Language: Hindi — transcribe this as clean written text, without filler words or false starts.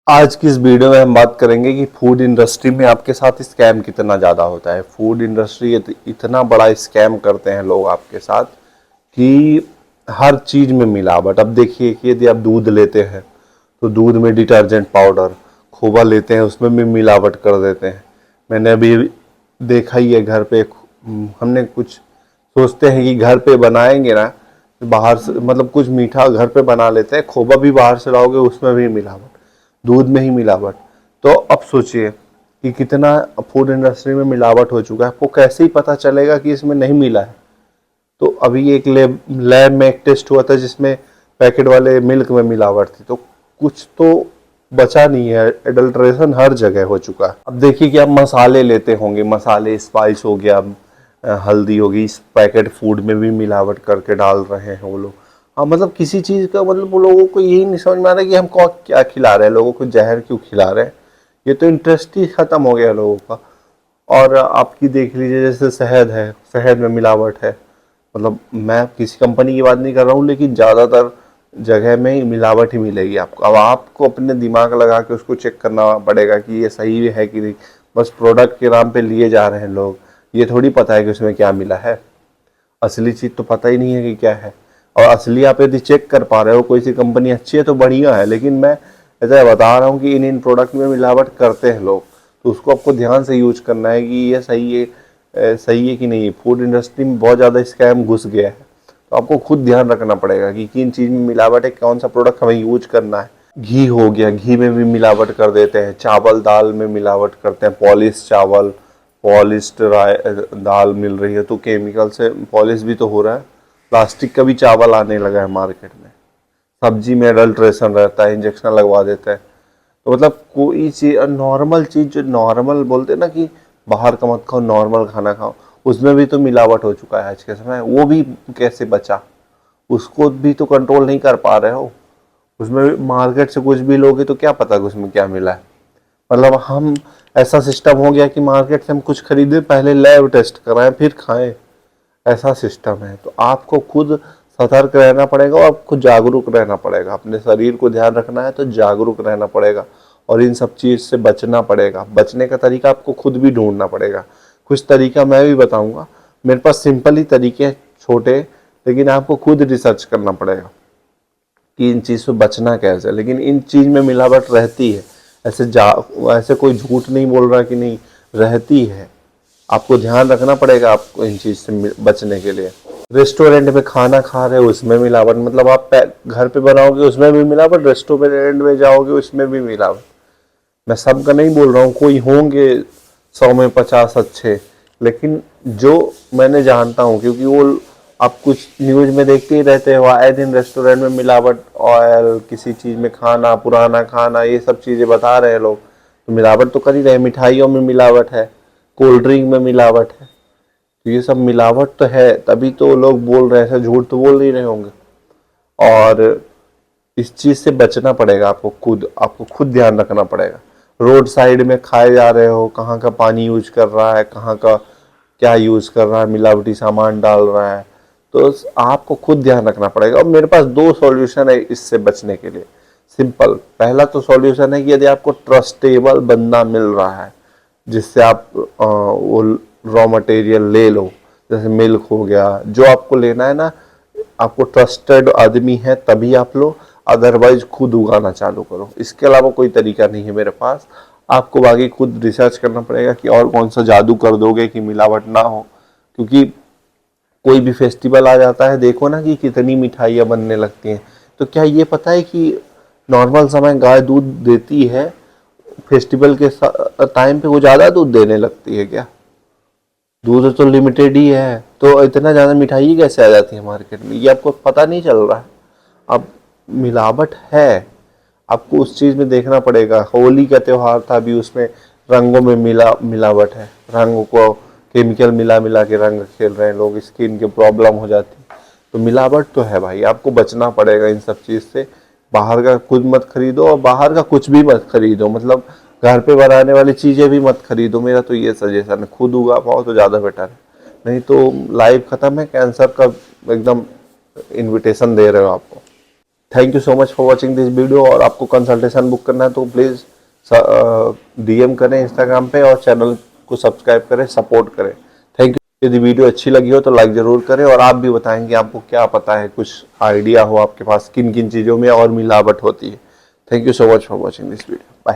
आज की इस वीडियो में हम बात करेंगे कि फूड इंडस्ट्री में आपके साथ स्कैम कितना ज़्यादा होता है। फूड इंडस्ट्री इतना बड़ा स्कैम करते हैं लोग आपके साथ कि हर चीज़ में मिलावट। अब देखिए कि यदि आप दूध लेते हैं तो दूध में डिटर्जेंट पाउडर, खोवा लेते हैं उसमें भी मिलावट कर देते हैं। मैंने अभी देखा ही है घर पे। हमने कुछ सोचते हैं कि घर पे बनाएंगे ना, बाहर से मतलब कुछ मीठा घर पे बना लेते हैं, खोवा भी बाहर से लाओगे उसमें भी मिलावट, दूध में ही मिलावट। तो अब सोचिए कि कितना फूड इंडस्ट्री में मिलावट हो चुका है। आपको कैसे ही पता चलेगा कि इसमें नहीं मिला है? तो अभी एक लैब में एक टेस्ट हुआ था जिसमें पैकेट वाले मिल्क में मिलावट थी, तो कुछ तो बचा नहीं है। एडल्ट्रेशन हर जगह हो चुका है। अब देखिए कि आप मसाले लेते होंगे, मसाले स्पाइस हो गया, हल्दी होगी, इस पैकेट फूड में भी मिलावट करके डाल रहे हैं वो लोग। हाँ, मतलब किसी चीज़ का मतलब वो लोगों को यही नहीं समझ में आ रहा है कि हम को क्या खिला रहे हैं, लोगों को जहर क्यों खिला रहे हैं। ये तो इंटरेस्ट ही खत्म हो गया लोगों का। और आपकी देख लीजिए जैसे शहद है, शहद में मिलावट है। मतलब मैं किसी कंपनी की बात नहीं कर रहा हूँ, लेकिन ज़्यादातर जगह में मिलावट ही मिलेगी आपको। अब आपको अपने दिमाग लगा के उसको चेक करना पड़ेगा कि ये सही है कि नहीं। बस प्रोडक्ट के नाम पे लिए जा रहे हैं लोग, ये थोड़ी पता है कि उसमें क्या मिला है। असली चीज़ तो पता ही नहीं है कि क्या है। और असली आप यदि चेक कर पा रहे हो, कोई सी कंपनी अच्छी है तो बढ़िया है, लेकिन मैं ऐसा बता रहा हूँ कि इन प्रोडक्ट में मिलावट करते हैं लोग, तो उसको आपको ध्यान से यूज करना है कि ये सही है कि नहीं। फूड इंडस्ट्री में बहुत ज़्यादा स्कैम घुस गया है, तो आपको खुद ध्यान रखना पड़ेगा कि किन चीज़ में मिलावट है, कौन सा प्रोडक्ट हमें यूज करना है। घी हो गया, घी में भी मिलावट कर देते हैं। चावल दाल में मिलावट करते हैं, पॉलिश चावल, पॉलिश्ड दाल मिल रही है तो केमिकल से पॉलिश भी तो हो रहा है। प्लास्टिक का भी चावल आने लगा है मार्केट में। सब्जी में अडल्ट्रेशन रहता है, इंजेक्शन लगवा देते हैं। तो मतलब कोई चीज नॉर्मल चीज, जो नॉर्मल बोलते हैं ना कि बाहर का मत खाओ, नॉर्मल खाना खाओ, उसमें भी तो मिलावट हो चुका है आज के समय। वो भी कैसे बचा, उसको भी तो कंट्रोल नहीं कर पा रहे हो। उसमें मार्केट से कुछ भी लोगे तो क्या पता कि उसमें क्या मिला है। मतलब हम ऐसा सिस्टम हो गया कि मार्केट से हम कुछ खरीदे पहले लैब टेस्ट कराएं फिर खाएं, ऐसा सिस्टम है। तो आपको खुद सतर्क रहना पड़ेगा और आपको जागरूक रहना पड़ेगा। अपने शरीर को ध्यान रखना है तो जागरूक रहना पड़ेगा और इन सब चीज़ से बचना पड़ेगा। बचने का तरीका आपको खुद भी ढूंढना पड़ेगा। कुछ तरीका मैं भी बताऊंगा, मेरे पास सिंपल ही तरीके हैं, छोटे, लेकिन आपको खुद रिसर्च करना पड़ेगा कि इन चीज़ से बचना कैसे। लेकिन इन चीज़ में मिलावट रहती है, ऐसे कोई झूठ नहीं बोल रहा कि नहीं, रहती है। आपको ध्यान रखना पड़ेगा आपको इन चीज़ से बचने के लिए। रेस्टोरेंट में खाना खा रहे हो उसमें मिलावट, मतलब आप घर पे बनाओगे उसमें भी मिलावट, रेस्टोरेंट में जाओगे उसमें भी मिलावट। मैं सबका नहीं बोल रहा हूँ, कोई होंगे 100 में 50 अच्छे, लेकिन जो मैंने जानता हूँ, क्योंकि वो आप कुछ न्यूज में देखते ही रहते हो आए दिन, रेस्टोरेंट में मिलावट, ऑयल, किसी चीज़ में खाना, पुराना खाना, ये सब चीज़ें बता रहे हैं लोग, तो मिलावट तो कर ही रहे हैं। मिठाइयों में मिलावट है, कोल्ड ड्रिंक में मिलावट है, तो ये सब मिलावट तो है, तभी तो लोग बोल रहे हैं। ऐसा झूठ तो बोल नहीं रहे होंगे। और इस चीज़ से बचना पड़ेगा आपको खुद ध्यान रखना पड़ेगा। रोड साइड में खाए जा रहे हो, कहाँ का पानी यूज कर रहा है, कहाँ का क्या यूज कर रहा है, मिलावटी सामान डाल रहा है, तो आपको खुद ध्यान रखना पड़ेगा। और मेरे पास 2 सॉल्यूशन है इससे बचने के लिए। सिंपल, पहला तो सॉल्यूशन है कि यदि आपको ट्रस्टेबल बंदा मिल रहा है जिससे आप वो रॉ मटेरियल ले लो, जैसे मिल्क हो गया, जो आपको लेना है ना, आपको ट्रस्टेड आदमी है तभी आप लो, अदरवाइज खुद उगाना चालू करो। इसके अलावा कोई तरीका नहीं है मेरे पास। आपको बाकी खुद रिसर्च करना पड़ेगा कि और कौन सा जादू कर दोगे कि मिलावट ना हो। क्योंकि कोई भी फेस्टिवल आ जाता है, देखो ना कि कितनी मिठाइयाँ बनने लगती हैं। तो क्या ये पता है कि नॉर्मल समय गाय दूध देती है, फेस्टिवल के टाइम पे वो ज़्यादा दूध देने लगती है क्या? दूध तो लिमिटेड ही है, तो इतना ज़्यादा मिठाई कैसे आ जाती है मार्केट में, ये आपको पता नहीं चल रहा है। अब मिलावट है, आपको उस चीज़ में देखना पड़ेगा। होली का त्यौहार था, अभी उसमें रंगों में मिलावट है, रंगों को केमिकल मिला मिला के रंग खेल रहे हैं लोग, स्किन की प्रॉब्लम हो जाती है। तो मिलावट तो है भाई, आपको बचना पड़ेगा इन सब चीज़ से। बाहर का खुद मत खरीदो और बाहर का कुछ भी मत खरीदो, मतलब घर पे बनाने वाली चीज़ें भी मत खरीदो। मेरा तो ये सजेशन है, खुद उगा पाओ तो ज़्यादा बेटर है। नहीं तो लाइफ खत्म है, कैंसर का एकदम इनविटेशन दे रहे हो आपको। Thank you so much for watching this video. और आपको कंसल्टेशन बुक करना है तो प्लीज़ DM करें इंस्टाग्राम पे और चैनल को सब्सक्राइब करें, सपोर्ट करें। Thank you. यदि वीडियो अच्छी लगी हो तो लाइक ज़रूर करें और आप भी बताएं कि आपको क्या पता है, कुछ आइडिया हो आपके पास किन किन चीज़ों में और मिलावट होती है। Thank you so much for watching this video. Bye.